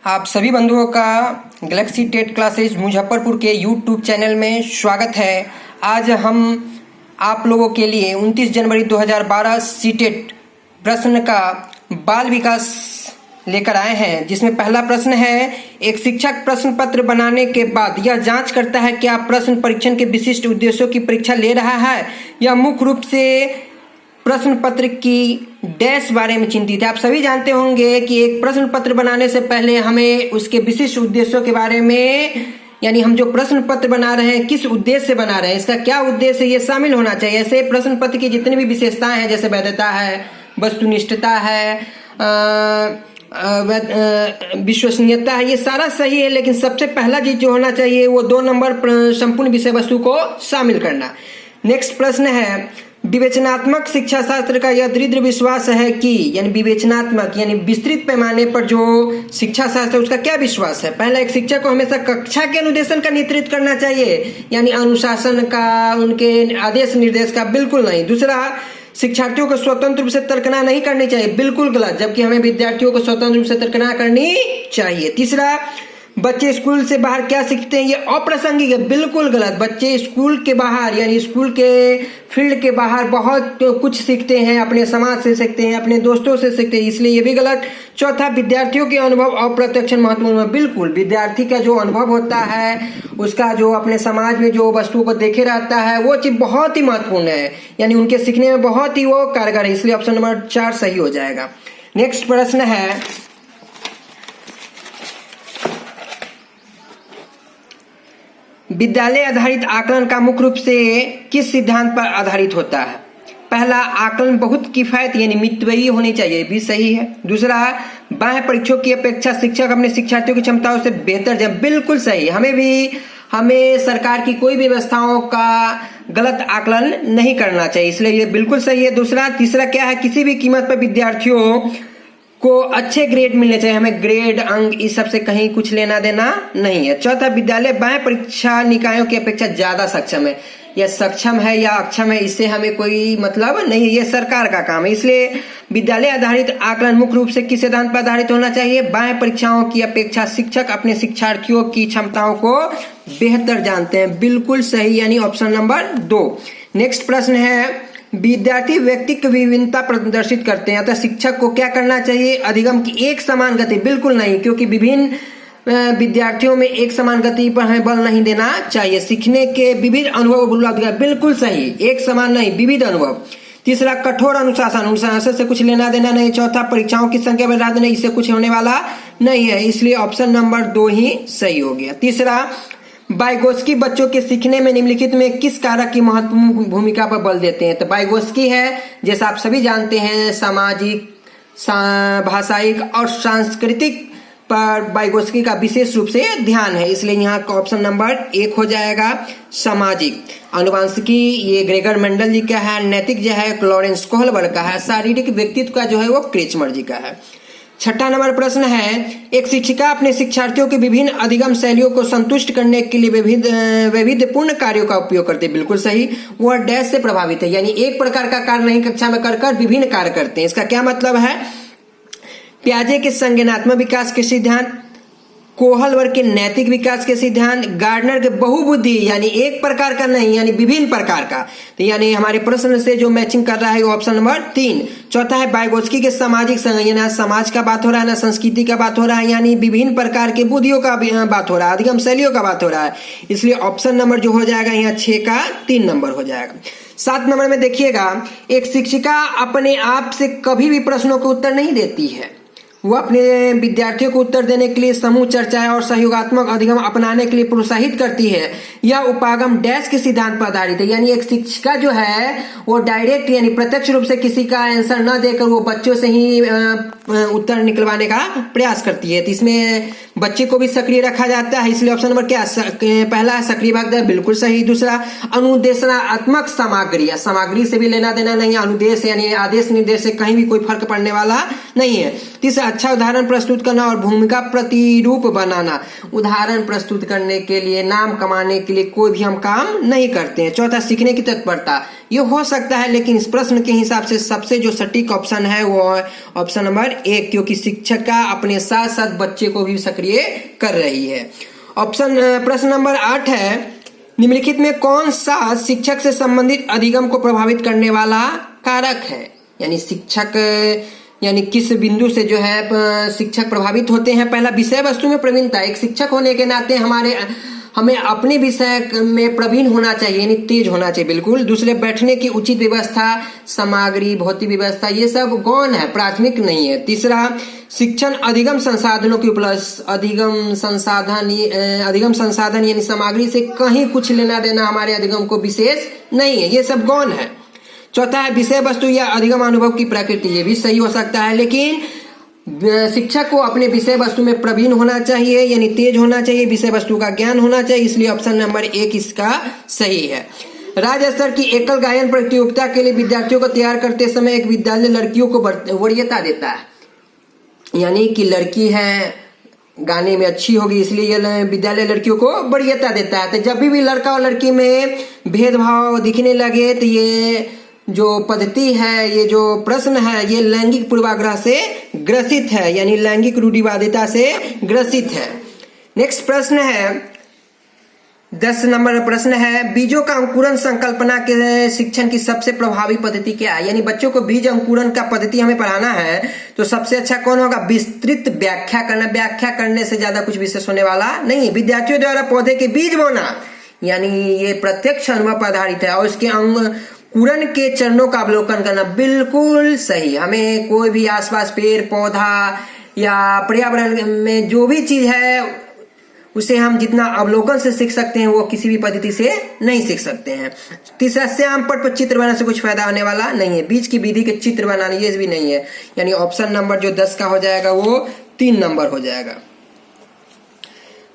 आप सभी बंधुओं का गैलेक्सी टेट क्लासेज मुजफ्फरपुर के यूट्यूब चैनल में स्वागत है। आज हम आप लोगों के लिए 29 जनवरी 2012 सीटेट प्रश्न का बाल विकास लेकर आए हैं, जिसमें पहला प्रश्न है, एक शिक्षक प्रश्न पत्र बनाने के बाद यह जांच करता है कि आप प्रश्न परीक्षण के विशिष्ट उद्देश्यों की परीक्षा ले रहा है या मुख्य रूप से प्रश्न पत्र की डैश बारे में चिंतित है। आप सभी जानते होंगे कि एक प्रश्न पत्र बनाने से पहले हमें उसके विशिष्ट उद्देश्यों के बारे में, यानी हम जो प्रश्न पत्र बना रहे हैं किस उद्देश्य से बना रहे हैं, इसका क्या उद्देश्य है, ये शामिल होना चाहिए। ऐसे प्रश्न पत्र की जितनी भी विशेषताएं हैं, जैसे वैधता है, वस्तुनिष्ठता है, विश्वसनीयता है, ये सारा सही है, लेकिन सबसे पहला चीज जो होना चाहिए वो 2 नंबर संपूर्ण विषय वस्तु को शामिल करना। नेक्स्ट प्रश्न है, विवेचनात्मक शिक्षा शास्त्र का यह दृढ़ विश्वास है कि, यानी विवेचनात्मक यानी विस्तृत पैमाने पर जो शिक्षा शास्त्र है उसका क्या विश्वास है। पहला, एक शिक्षक को हमेशा कक्षा के अनुदेशन का नेतृत्व करना चाहिए, यानी अनुशासन का, उनके आदेश निर्देश का, बिल्कुल नहीं। दूसरा, शिक्षार्थियों को स्वतंत्र रूप से तर्कना नहीं करनी चाहिए, बिल्कुल गलत, जबकि हमें विद्यार्थियों को स्वतंत्र रूप से तर्कना करनी चाहिए। तीसरा, बच्चे स्कूल से बाहर क्या सीखते हैं, ये अप्रासंगिक है, बिल्कुल गलत। बच्चे स्कूल के बाहर यानी स्कूल के फील्ड के बाहर बहुत कुछ सीखते हैं, अपने समाज से सीखते हैं, अपने दोस्तों से सीखते हैं, इसलिए ये भी गलत। चौथा, विद्यार्थियों के अनुभव अप्रत्यक्ष महत्वपूर्ण है, बिल्कुल। विद्यार्थी का जो अनुभव होता है, उसका जो अपने समाज में जो वस्तुओं को देखे रहता है, वो चीज बहुत ही महत्वपूर्ण है, यानी उनके सीखने में बहुत ही वो कारगर है, इसलिए ऑप्शन नंबर 4 सही हो जाएगा। नेक्स्ट प्रश्न है, विद्यालय आधारित आकलन का मुख्य रूप से किस सिद्धांत पर आधारित होता है। पहला, आकलन बहुत किफायत यानी मितव्ययी होनी चाहिए, भी सही है। दूसरा, बाह्य परीक्षकों की अपेक्षा शिक्षक अपने शिक्षार्थियों की क्षमताओं से बेहतर जाए, बिल्कुल सही। हमें सरकार की कोई भी व्यवस्थाओं का गलत आकलन नहीं करना चाहिए, इसलिए ये बिल्कुल सही है। दूसरा, तीसरा क्या है, किसी भी कीमत पर विद्यार्थियों को अच्छे ग्रेड मिलने चाहिए, हमें ग्रेड, अंक इस सब से कहीं कुछ लेना देना नहीं है। चौथा, विद्यालय बाह्य परीक्षा निकायों की अपेक्षा ज्यादा सक्षम है। यह सक्षम है या अक्षम है, इससे हमें कोई मतलब नहीं, ये सरकार का काम है, इसलिए विद्यालय आधारित आकलन मुख्य रूप से किस सिद्धांत पर आधारित होना चाहिए, बाह्य परीक्षाओं की अपेक्षा शिक्षक अपने शिक्षार्थियों की क्षमताओं को बेहतर जानते हैं, बिल्कुल सही, यानी ऑप्शन नंबर 2। नेक्स्ट प्रश्न है, विद्यार्थी व्यक्तित्व विभिन्नता प्रदर्शित करते हैं, अतः शिक्षक को क्या करना चाहिए, अधिगम की एक समान गति, बिल्कुल नहीं, क्योंकि विभिन्न विद्यार्थियों में एक समान गति पर हमें बल नहीं देना चाहिए। सीखने के विविध अनुभव, बिल्कुल सही, एक समान नहीं, विविध अनुभव। तीसरा, कठोर अनुशासन से कुछ लेना देना नहीं। चौथा, परीक्षाओं की संख्या बढ़ा देना, इससे कुछ होने वाला नहीं है, इसलिए ऑप्शन नंबर 2 ही सही हो गया। तीसरा, वाइगोत्स्की बच्चों के सीखने में निम्नलिखित में किस कारक की महत्वपूर्ण भूमिका पर बल देते हैं। तो वाइगोत्स्की है, जैसा आप सभी जानते हैं, सामाजिक, भाषाई और सांस्कृतिक पर वाइगोत्स्की का विशेष रूप से ध्यान है, इसलिए यहाँ का ऑप्शन नंबर 1 हो जाएगा। सामाजिक अनुवांशिकी ये ग्रेगर मेंडल जी का है, नैतिक जो है लॉरेंस कोहलबर्ग का है, शारीरिक व्यक्तित्व का जो है वो क्रेचमर जी का है। छठा नंबर प्रश्न है, एक शिक्षिका अपने शिक्षार्थियों के विभिन्न अधिगम शैलियों को संतुष्ट करने के लिए वैविध्यपूर्ण कार्यों का उपयोग करते हैं, बिल्कुल सही। वह डैश से प्रभावित है, यानी एक प्रकार का कार्य नहीं कक्षा में कर विभिन्न कार्य करते हैं, इसका क्या मतलब है। पियाजे के संज्ञानात्मक विकास के सिद्धांत, कोहलबर्ग के नैतिक विकास के सिद्धांत, गार्डनर के बहुबुद्धि यानी एक प्रकार का नहीं यानी विभिन्न प्रकार का, तो यानी हमारे प्रश्न से जो मैचिंग कर रहा है वो ऑप्शन नंबर 3। चौथा है, वाइगोत्स्की के सामाजिक संज्ञान, समाज का बात हो रहा है ना संस्कृति का बात हो रहा है, यानी विभिन्न प्रकार के बुद्धियों का बात हो रहा है, अधिगम शैलियों का बात हो रहा है, इसलिए ऑप्शन नंबर जो हो जाएगा यहाँ 6 का 3 नंबर हो जाएगा। 7 नंबर में देखिएगा, एक शिक्षिका अपने आप से कभी भी प्रश्नों के उत्तर नहीं देती है, वो अपने विद्यार्थियों को उत्तर देने के लिए समूह चर्चाएं और सहयोगात्मक अधिगम अपनाने के लिए प्रोत्साहित करती है। यह उपागम डैश के सिद्धांत पर आधारित है, यानी एक शिक्षिका जो है वो डायरेक्ट यानी प्रत्यक्ष रूप से किसी का आंसर न देकर वो बच्चों से ही उत्तर निकलवाने का प्रयास करती है, तो इसमें बच्चे को भी सक्रिय रखा जाता है, इसलिए ऑप्शन नंबर क्या पहला है सक्रिय भागीदार, बिल्कुल सही। दूसरा अनुदेशनात्मक सामग्री, सामग्री से भी लेना देना नहीं है, अनुदेश यानी आदेश निर्देश से कहीं भी कोई फर्क पड़ने वाला नहीं है। तीसरा अच्छा उदाहरण प्रस्तुत करना और भूमिका प्रतिरूप बनाना, उदाहरण प्रस्तुत करने के लिए नाम कमाने के लिए कोई भी हम काम नहीं करते हैं। चौथा सीखने की तत्परता, ये हो सकता है लेकिन इस प्रश्न के हिसाब से सबसे जो सटीक ऑप्शन है वो ऑप्शन नंबर 1, क्योंकि शिक्षिका अपने साथ साथ बच्चे को भी सक्रिय कर रही है। प्रश्न नंबर 8 है, निम्नलिखित में कौन सा शिक्षक से संबंधित अधिगम को प्रभावित करने वाला कारक है, यानी शिक्षक यानी किस बिंदु से जो है शिक्षक प्रभावित होते हैं। पहला विषय वस्तु में प्रवीणता, एक शिक्षक होने के नाते हमें अपने विषय में प्रवीण होना चाहिए, यानी तेज होना चाहिए बिल्कुल। दूसरे बैठने की उचित व्यवस्था, सामग्री, भौतिक व्यवस्था, ये सब गौण है, प्राथमिक नहीं है। तीसरा शिक्षण अधिगम संसाधनों की उपलब्ध, अधिगम संसाधन यानी सामग्री से कहीं कुछ लेना देना हमारे अधिगम को विशेष नहीं है, ये सब गौण है। चौथा है विषय वस्तु या अधिगम अनुभव की प्रकृति, ये भी सही हो सकता है, लेकिन शिक्षक को अपने विषय वस्तु में प्रवीण होना चाहिए, यानी तेज होना चाहिए, विषय वस्तु का ज्ञान होना चाहिए, इसलिए ऑप्शन नंबर 1 इसका सही है। राज्य स्तर की एकल गायन प्रतियोगिता के लिए विद्यार्थियों को तैयार करते समय एक विद्यालय लड़कियों को वरीयता देता है, यानी कि लड़की है गाने में अच्छी होगी इसलिए ये विद्यालय लड़कियों को वरीयता देता है। तो जब भी लड़का और लड़की में भेदभाव दिखने लगे तो ये जो पद्धति है, ये जो प्रश्न है, ये लैंगिक पूर्वाग्रह से ग्रसित है, यानी लैंगिक रूढ़िवादिता से ग्रसित है। नेक्स्ट प्रश्न है 10 नंबर प्रश्न है, बीजों का अंकुरन संकल्पना के शिक्षण की सबसे प्रभावी पद्धति क्या है, यानी बच्चों को बीज अंकुरन का पद्धति हमें पढ़ाना है तो सबसे अच्छा कौन होगा, विस्तृत व्याख्या करना। व्याख्या करने से ज्यादा कुछ विशेष होने वाला नहीं है। विद्यार्थियों द्वारा पौधे के बीज बोना, यानी ये प्रत्यक्ष अनुभव पर आधारित है, और इसके अंकुरन के चरणों का अवलोकन करना, बिल्कुल सही। हमें कोई भी आसपास पेड़ पौधा या पर्यावरण में जो भी चीज है उसे हम जितना अवलोकन से सीख सकते हैं वो किसी भी पद्धति से नहीं सीख सकते हैं। तीसरा श्याम पट पर चित्र बनाने से कुछ फायदा होने वाला नहीं है, बीज की विधि के चित्र बनाने ये भी नहीं है, यानी ऑप्शन नंबर जो 10 का हो जाएगा वो 3 नंबर हो जाएगा।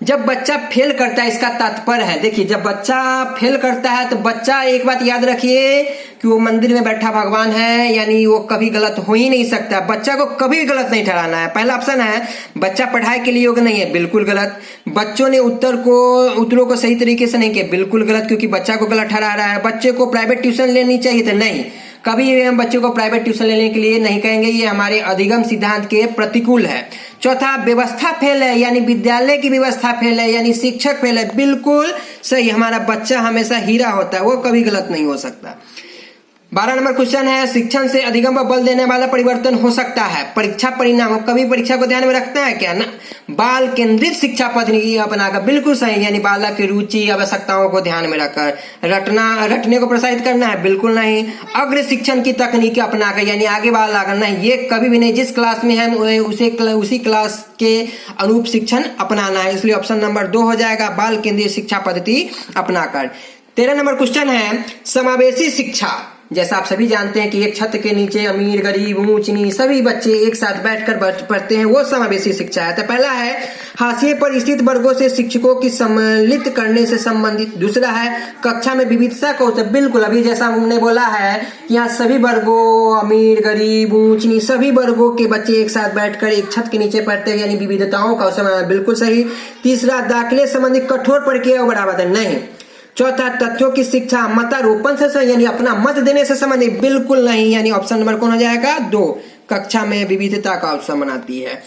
जब बच्चा फेल करता है इसका तात्पर्य है, देखिए जब बच्चा फेल करता है तो बच्चा, एक बात याद रखिए कि वो मंदिर में बैठा भगवान है, यानी वो कभी गलत हो ही नहीं सकता। बच्चा को कभी गलत नहीं ठहराना है। पहला ऑप्शन है बच्चा पढ़ाई के लिए योग्य नहीं है, बिल्कुल गलत। बच्चों ने उत्तरों को सही तरीके से नहीं किया, बिल्कुल गलत, क्योंकि बच्चा को गलत ठहरा रहा है। बच्चे को प्राइवेट ट्यूशन लेनी चाहिए तो नहीं, कभी हम बच्चों को प्राइवेट ट्यूशन लेने के लिए नहीं कहेंगे, ये हमारे अधिगम सिद्धांत के प्रतिकूल है। चौथा व्यवस्था फेल है, यानी विद्यालय की व्यवस्था फेल है, यानी शिक्षक फेल है, बिल्कुल सही। हमारा बच्चा हमेशा हीरा होता है, वो कभी गलत नहीं हो सकता। 12 नंबर क्वेश्चन है, शिक्षण से अधिगम पर बल देने वाला परिवर्तन हो सकता है। परीक्षा परिणाम, कभी परीक्षा को ध्यान में रखता है क्या ना, बाल केंद्रित शिक्षा पद्धति अपनाकर, बिल्कुल सही, यानी बालक की रुचि आवश्यकताओं को ध्यान में रखकर। रटने को प्रोत्साहित करना है, बिल्कुल नहीं। अग्र शिक्षण की तकनीक अपनाकर, यानी आगे बाल आकर नहीं, ये कभी भी नहीं। जिस क्लास में है उसी क्लास के अनुरूप शिक्षण अपनाना है, इसलिए ऑप्शन नंबर 2 हो जाएगा, बाल केंद्रित शिक्षा पद्धति अपनाकर। 13 नंबर क्वेश्चन है, समावेशी शिक्षा। जैसा आप सभी जानते हैं कि एक छत के नीचे अमीर गरीब ऊंच नीच सभी बच्चे एक साथ बैठकर पढ़ते हैं, वो समावेशी शिक्षा है। तो पहला है हाशिए पर स्थित वर्गों से शिक्षकों की सम्मिलित करने से संबंधित। दूसरा है कक्षा में विविधता को, तो बिल्कुल अभी जैसा हमने बोला है कि यहाँ सभी वर्गों, अमीर गरीब ऊंच नीच सभी वर्गों के बच्चे एक साथ बैठकर एक छत के नीचे पढ़ते हैं, यानी विविधताओं का समय, बिल्कुल सही। तीसरा दाखिले संबंधी कठोर प्रक्रिया बढ़ावा नहीं। चौथा तथ्यों की शिक्षा मतारोपण से, यानी अपना मत देने से संबंधित, बिल्कुल नहीं, यानी ऑप्शन नंबर कौन हो जाएगा 2, कक्षा में विविधता का ऑप्शन बनाती है।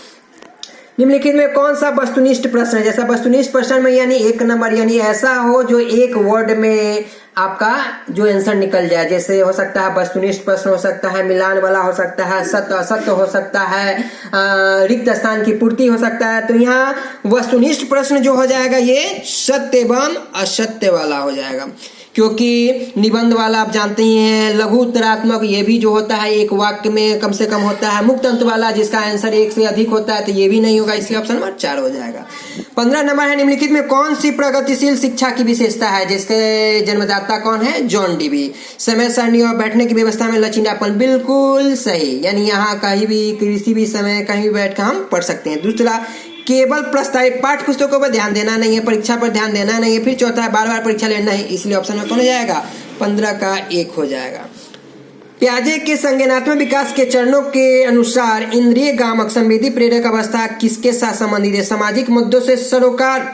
निम्नलिखित में कौन सा वस्तुनिष्ठ प्रश्न है, जैसा वस्तुनिष्ठ प्रश्न में यानी 1 नंबर, यानी ऐसा हो जो एक वर्ड में आपका जो आंसर निकल जाए, जैसे हो सकता है वस्तुनिष्ठ प्रश्न हो सकता है, मिलान वाला हो सकता है, सत्य असत्य हो सकता है, रिक्त स्थान की पूर्ति हो सकता है। तो यहाँ वस्तुनिष्ठ प्रश्न जो हो जाएगा ये सत्य एवं असत्य वाला हो जाएगा, क्योंकि निबंध वाला आप जानते ही हैं, लघु उत्तरात्मक ये भी जो होता है एक वाक्य में कम से कम होता है, मुक्त अंत वाला जिसका आंसर 1 से अधिक होता है तो ये भी नहीं होगा, इसलिए ऑप्शन नंबर 4 हो जाएगा। 15 नंबर है, निम्नलिखित में कौन सी प्रगतिशील शिक्षा की विशेषता है, जिसके जन्मदाता कौन है, जॉन डीवी। समय सारणी और बैठने की व्यवस्था में लचीलापन, बिल्कुल सही, यानी यहाँ कहीं भी किसी भी समय कहीं भी बैठ कर हम पढ़ सकते हैं। दूसरा केवल प्रस्तावित पाठ्य पुस्तकों पर ध्यान देना नहीं है, परीक्षा पर ध्यान देना नहीं है। फिर चौथा है बार बार परीक्षा लेना है, इसलिए ऑप्शन में कौन हो जाएगा? 15 का 1 हो जाएगा। प्याजे के संज्ञानात्मक विकास के चरणों के अनुसार इंद्रिय गामक संवेदी प्रेरक अवस्था किसके साथ संबंधित है? सामाजिक मुद्दों से सरोकार।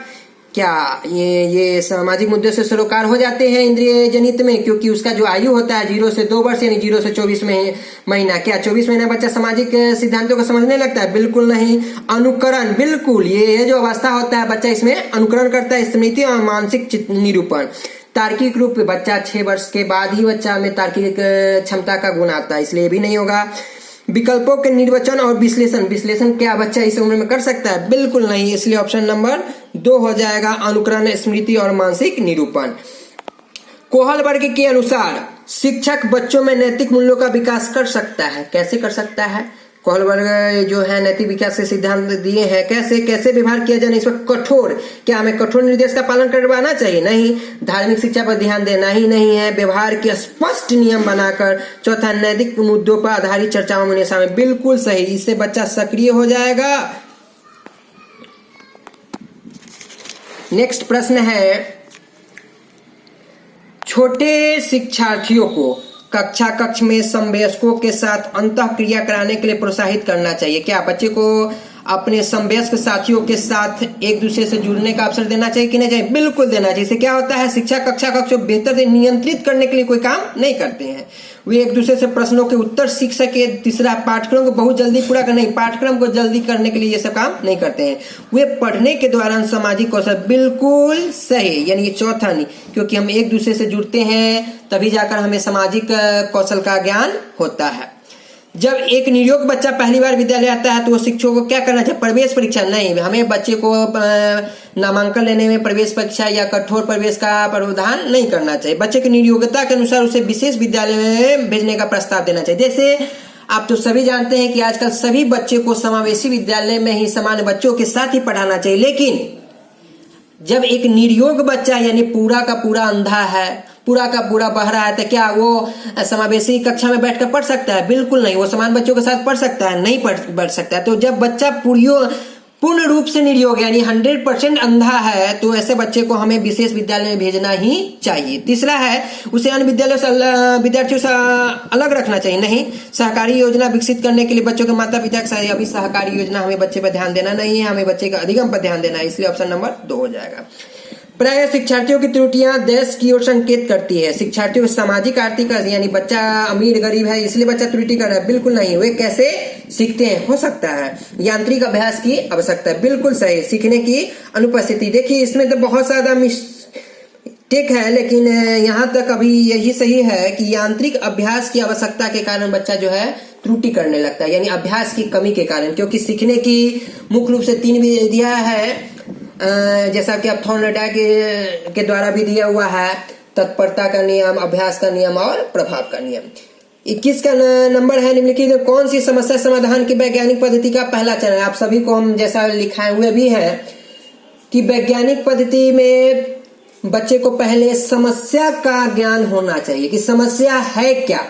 क्या ये सामाजिक मुद्दों से सरोकार हो जाते हैं इंद्रिय जनित में? क्योंकि उसका जो आयु होता है 0 से 2 वर्ष यानी 0 से 24 महीना। क्या 24 महीना बच्चा सामाजिक सिद्धांतों को समझने लगता है? बिल्कुल नहीं। अनुकरण, बिल्कुल, ये जो अवस्था होता है बच्चा इसमें अनुकरण करता है, स्मृति और मानसिक निरूपण। तार्किक रूप बच्चा 6 वर्ष के बाद ही बच्चा में तार्किक क्षमता का गुण आता है, इसलिए भी नहीं होगा। विकल्पों के निर्वचन और विश्लेषण क्या बच्चा इस उम्र में कर सकता है? बिल्कुल नहीं, इसलिए ऑप्शन नंबर 2 हो जाएगा, अनुकरण, स्मृति और मानसिक निरूपण। कोहल वर्ग के अनुसार शिक्षक बच्चों में नैतिक मूल्यों का विकास कर सकता है। कैसे कर सकता है? कोहल वर्ग जो है नैतिक विकास के सिद्धांत दिए हैं, कैसे व्यवहार किया जाए। इसमें कठोर, क्या हमें कठोर निर्देश का पालन करवाना चाहिए? नहीं। धार्मिक शिक्षा पर ध्यान देना ही नहीं है। व्यवहार के स्पष्ट नियम बनाकर। चौथा, नैतिक मुद्दों पर आधारित चर्चाओं में शामिल। बिल्कुल सही, इससे बच्चा सक्रिय हो जाएगा। नेक्स्ट प्रश्न है, छोटे शिक्षार्थियों को कक्ष में समवयस्कों के साथ अंतःक्रिया कराने के लिए प्रोत्साहित करना चाहिए। क्या बच्चे को अपने समवयस्क साथियों के साथ एक दूसरे से जुड़ने का अवसर देना चाहिए कि नहीं चाहिए? बिल्कुल देना चाहिए। इससे क्या होता है, शिक्षा कक्षा को बेहतर से नियंत्रित करने के लिए कोई काम नहीं करते हैं, वे एक दूसरे से प्रश्नों के उत्तर सीख सके। तीसरा, पाठ्यक्रम को बहुत जल्दी पूरा करना, पाठ्यक्रम को जल्दी करने के लिए ये सब काम नहीं करते हैं, वे पढ़ने के दौरान सामाजिक कौशल। बिल्कुल सही, यानी ये चौथा नहीं, क्योंकि हम एक दूसरे से जुड़ते हैं तभी जाकर हमें सामाजिक कौशल का ज्ञान होता है। जब एक निरयोग बच्चा पहली बार विद्यालय आता है तो वो शिक्षकों को क्या करना चाहिए? प्रवेश परीक्षा नहीं, हमें बच्चे को नामांकन लेने में प्रवेश परीक्षा या कठोर प्रवेश का प्रावधान नहीं करना चाहिए। बच्चे की नियोग्यता के अनुसार उसे विशेष विद्यालय में भेजने का प्रस्ताव देना चाहिए। जैसे आप तो सभी जानते हैं कि आजकल सभी बच्चे को समावेशी विद्यालय में ही सामान्य बच्चों के साथ ही पढ़ाना चाहिए, लेकिन जब एक निर्योग बच्चा यानी पूरा का पूरा अंधा है, पूरा का पूरा बहरा है, तो क्या वो समावेशी कक्षा में बैठकर पढ़ सकता है? बिल्कुल नहीं। वो समान बच्चों के साथ पढ़ सकता है? नहीं पढ़ सकता है। तो जब बच्चा पूर्ण रूप से निर्योग यानी 100% अंधा है तो ऐसे बच्चे को हमें विशेष विद्यालय में भेजना ही चाहिए। तीसरा है, उसे अन्य विद्यालयों से विद्यार्थियों से अलग रखना चाहिए। नहीं। सहकारी योजना विकसित करने के लिए बच्चों के माता पिता के साथ, अभी सहकारी योजना हमें बच्चे पर ध्यान देना नहीं है, हमें बच्चे का अधिगम पर ध्यान देना है, इसलिए ऑप्शन नंबर 2 हो जाएगा। प्राय शिक्षार्थियों की त्रुटियां देश की ओर संकेत करती है। शिक्षार्थियों को सामाजिक आर्थिक यानी बच्चा अमीर गरीब है इसलिए बच्चा त्रुटि कर रहा है? बिल्कुल नहीं। वे कैसे सीखते हैं? हो सकता है यांत्रिक अभ्यास की आवश्यकता है। बिल्कुल सही, सीखने की अनुपस्थिति। देखिए इसमें तो बहुत ज्यादा मिस्टेक है, लेकिन यहाँ तक अभी यही सही है कि यांत्रिक अभ्यास की आवश्यकता के कारण बच्चा जो है त्रुटि करने लगता है, यानी अभ्यास की कमी के कारण। क्योंकि सीखने की मुख्य रूप से 3 विधियां है, जैसा कि अब थॉर्नडाइक के द्वारा भी दिया हुआ है, तत्परता का नियम, अभ्यास का नियम और प्रभाव का नियम। 21 का नंबर है, निम्नलिखित में कौन सी समस्या समाधान की वैज्ञानिक पद्धति का पहला चरण है? आप सभी को हम जैसा लिखाए हुए भी है कि वैज्ञानिक पद्धति में बच्चे को पहले समस्या का ज्ञान होना चाहिए कि समस्या है क्या,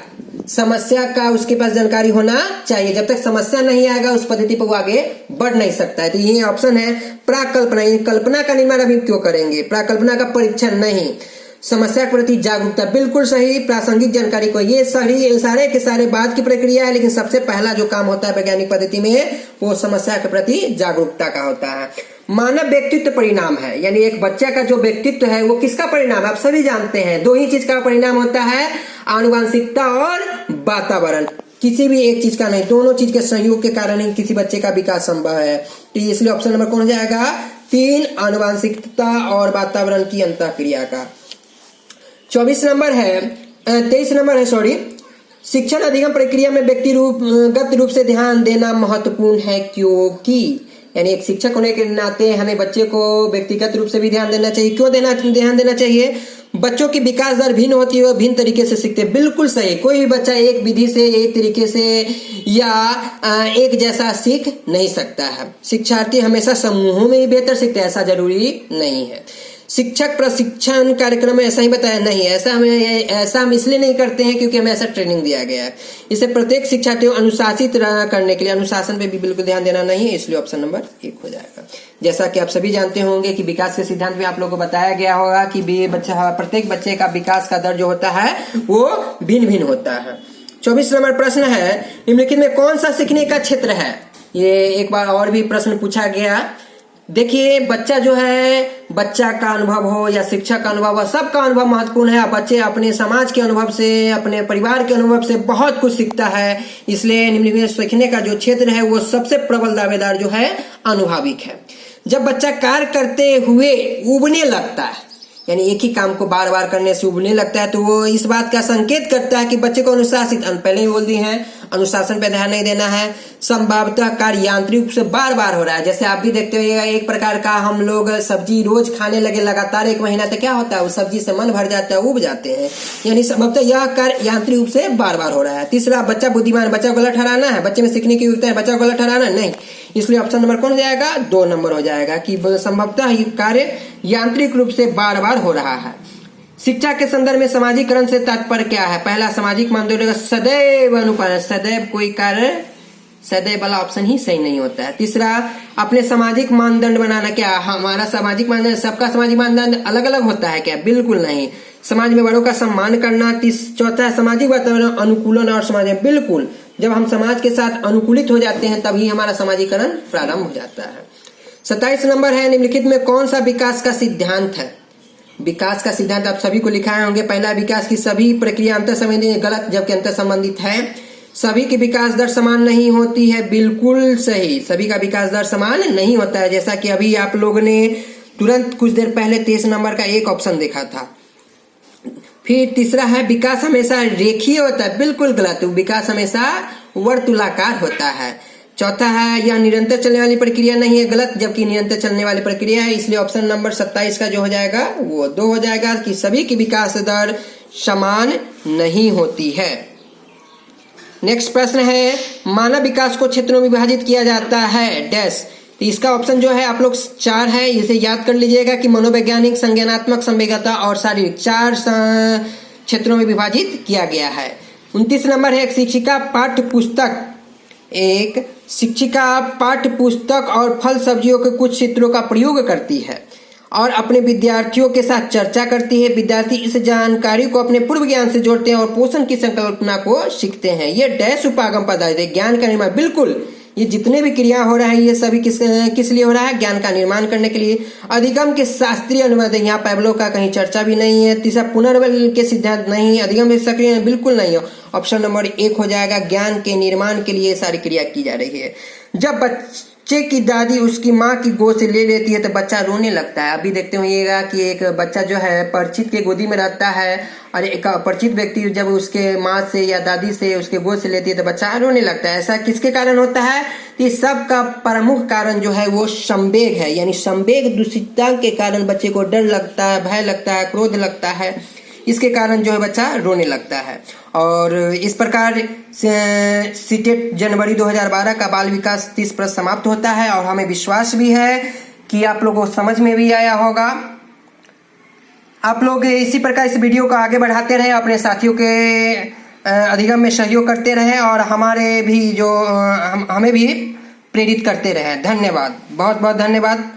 समस्या का उसके पास जानकारी होना चाहिए। जब तक समस्या नहीं आएगा उस पद्धति पर वो आगे बढ़ नहीं सकता है। तो ये ऑप्शन है प्राकल्पना। कल्पना का निर्माण अभी क्यों करेंगे? प्राकल्पना का परीक्षण नहीं। समस्या के प्रति जागरूकता, बिल्कुल सही। प्रासंगिक जानकारी को, ये सारे के सारे बाद की प्रक्रिया है, लेकिन सबसे पहला जो काम होता है वैज्ञानिक पद्धति में वो समस्या के प्रति जागरूकता का होता है। मानव व्यक्तित्व परिणाम है, यानी एक बच्चा का जो व्यक्तित्व है वो किसका परिणाम है? आप सभी जानते हैं 2 ही चीज का परिणाम होता है, आनुवंशिकता और वातावरण। किसी भी एक चीज का नहीं, दोनों चीज के सहयोग के कारण ही किसी बच्चे का विकास संभव है। तो इसलिए ऑप्शन नंबर कौन हो जाएगा? 3, आनुवंशिकता और वातावरण की अंतःक्रिया का। 23 नंबर है, 23 नंबर है सॉरी, शिक्षण अधिगम प्रक्रिया में व्यक्तिगत रूप से ध्यान देना महत्वपूर्ण है क्योंकि, यानी एक शिक्षक होने के नाते हमें बच्चे को व्यक्तिगत रूप से भी ध्यान देना चाहिए। क्यों ध्यान देना चाहिए? बच्चों की विकास दर भिन्न होती है, वो भिन्न तरीके से सीखते हैं। बिल्कुल सही, कोई भी बच्चा एक विधि से, एक तरीके से या एक जैसा सीख नहीं सकता है। शिक्षार्थी हमेशा समूहों में ही बेहतर सीखते हैं, ऐसा जरूरी नहीं है। शिक्षक प्रशिक्षण कार्यक्रम में ऐसा ही बताया नहीं, ऐसा हम इसलिए नहीं करते हैं क्योंकि हमें ऐसा ट्रेनिंग दिया गया है। इसे प्रत्येक शिक्षार्थी को अनुशासित करने के लिए अनुशासन पे भी बिल्कुल ध्यान देना नहीं है, इसलिए ऑप्शन नंबर 1 हो जाएगा। जैसा कि आप सभी जानते होंगे कि विकास के सिद्धांत में आप लोगों को बताया गया होगा कि प्रत्येक बच्चे का विकास का दर जो होता है वो भिन्न भिन्न होता है। 24 नंबर प्रश्न है, निम्नलिखित में कौन सा सीखने का क्षेत्र है? ये एक बार और भी प्रश्न पूछा गया। देखिए, बच्चा जो है, बच्चा का अनुभव हो या शिक्षक का अनुभव हो, सबका अनुभव महत्वपूर्ण है। बच्चे अपने समाज के अनुभव से, अपने परिवार के अनुभव से बहुत कुछ सीखता है। इसलिए निम्नलिखित में सीखने का जो क्षेत्र है वो सबसे प्रबल दावेदार जो है अनुभाविक है। जब बच्चा कार्य करते हुए उबने लगता है, यानी एक ही काम को बार बार करने से उबने लगता है, तो वो इस बात का संकेत करता है कि बच्चे को अनुशासित, पहले ही बोल दी है, अनुशासन पे ध्यान नहीं देना है। संभावतः कार्य यांत्रिक रूप से बार बार हो रहा है। जैसे आप भी देखते हो, एक प्रकार का हम लोग सब्जी रोज खाने लगे लगातार 1 महीना, तो क्या होता है, उस सब्जी से मन भर जाता है, उब जाते हैं। यानी संभवतः यह कार्य यांत्रिक रूप से बार बार हो रहा है। तीसरा, बच्चा बुद्धिमान, बच्चा को गलत ठहराना है, बच्चे में सीखने की योग्यता है, बच्चा को गलत ठहराना नहीं, इसलिए ऑप्शन नंबर कौन हो जाएगा? 2 नंबर हो जाएगा कि संभवतः ये कार्य यांत्रिक रूप से बार बार हो रहा है। शिक्षा के संदर्भ में सामाजिकरण से तात्पर्य क्या है? पहला, सामाजिक मानदंड सदैव अनुपालन, सदैव कोई कार्य, सदैव वाला ऑप्शन ही सही नहीं होता है। तीसरा, अपने सामाजिक मानदंड बनाना, क्या हमारा सामाजिक मानदंड, सबका सामाजिक मानदंड अलग अलग होता है क्या? बिल्कुल नहीं। समाज में बड़ों का सम्मान करना। चौथा, सामाजिक वातावरण अनुकूलन और समाज में, बिल्कुल जब हम समाज के साथ अनुकूलित हो जाते हैं तभी हमारा सामाजिकरण प्रारंभ हो जाता है। 27 नंबर है, निम्नलिखित में कौन सा विकास का सिद्धांत है? विकास का सिद्धांत आप सभी को लिखाए होंगे। पहला, विकास की सभी प्रक्रिया अंतर संबंधित, गलत, जबकि अंतर संबंधित है। सभी की विकास दर समान नहीं होती है, बिल्कुल सही, सभी का विकास दर समान नहीं होता है, जैसा कि अभी आप लोगों ने तुरंत कुछ देर पहले 23 नंबर का एक ऑप्शन देखा था। फिर तीसरा है, विकास हमेशा रेखीय होता है, बिल्कुल गलत, विकास हमेशा वर्तुलाकार होता है। चौथा है, यह निरंतर चलने वाली प्रक्रिया नहीं है, गलत, जबकि निरंतर चलने वाली प्रक्रिया है, इसलिए ऑप्शन नंबर 27 का जो हो जाएगा वो 2 हो जाएगा कि सभी की विकास दर समान नहीं होती है। नेक्स्ट प्रश्न है, मानव विकास को क्षेत्रों में विभाजित किया जाता है डैश, तो इसका ऑप्शन जो है आप लोग 4 है, इसे याद कर लीजिएगा कि मनोवैज्ञानिक, संज्ञानात्मक, संवेदनता और शारीरिक 4 क्षेत्रों में विभाजित किया गया है। 29 नंबर है, एक शिक्षिका पाठ्य पुस्तक और फल सब्जियों के कुछ चित्रों का प्रयोग करती है और अपने विद्यार्थियों के साथ चर्चा करती है। विद्यार्थी इस जानकारी को अपने पूर्व ज्ञान से जोड़ते हैं और पोषण की संकल्पना को सीखते हैं। ये डैश उपागम पदार्थ है, ज्ञान का निर्माण, बिल्कुल ये जितने भी क्रिया हो रहा है ये सभी किस लिए हो रहा है? ज्ञान का निर्माण करने के लिए। अधिगम के शास्त्रीय अनुवाद है, यहाँ पैब्लो का कहीं चर्चा भी नहीं है। तीसरा, पुनर्बल के सिद्धांत नहीं, अधिगम के सक्रिय बिल्कुल नहीं हो, ऑप्शन नंबर 1 हो जाएगा। ज्ञान के निर्माण के लिए सारी क्रिया की जा रही है। जब बच्चे की दादी उसकी माँ की गोद से ले लेती है तो बच्चा रोने लगता है। अभी देखते होइएगा कि एक बच्चा जो है परिचित के गोदी में रहता है और एक अपरिचित व्यक्ति जब उसके माँ से या दादी से उसके गोद से लेती है तो बच्चा रोने लगता है। ऐसा किसके कारण होता है? कि सबका प्रमुख कारण जो है वो संवेग है, यानी संवेग दूषितता के कारण बच्चे को डर लगता है, भय लगता है, क्रोध लगता है, इसके कारण जो है बच्चा रोने लगता है। और इस प्रकार सीटेट जनवरी 2012 का बाल विकास 30 प्रश्न समाप्त होता है और हमें विश्वास भी है कि आप लोगों को समझ में भी आया होगा। आप लोग इसी प्रकार इस वीडियो को आगे बढ़ाते रहें, अपने साथियों के अधिगम में सहयोग करते रहें और हमारे भी जो हमें भी प्रेरित करते रहें। धन्यवाद, बहुत बहुत धन्यवाद।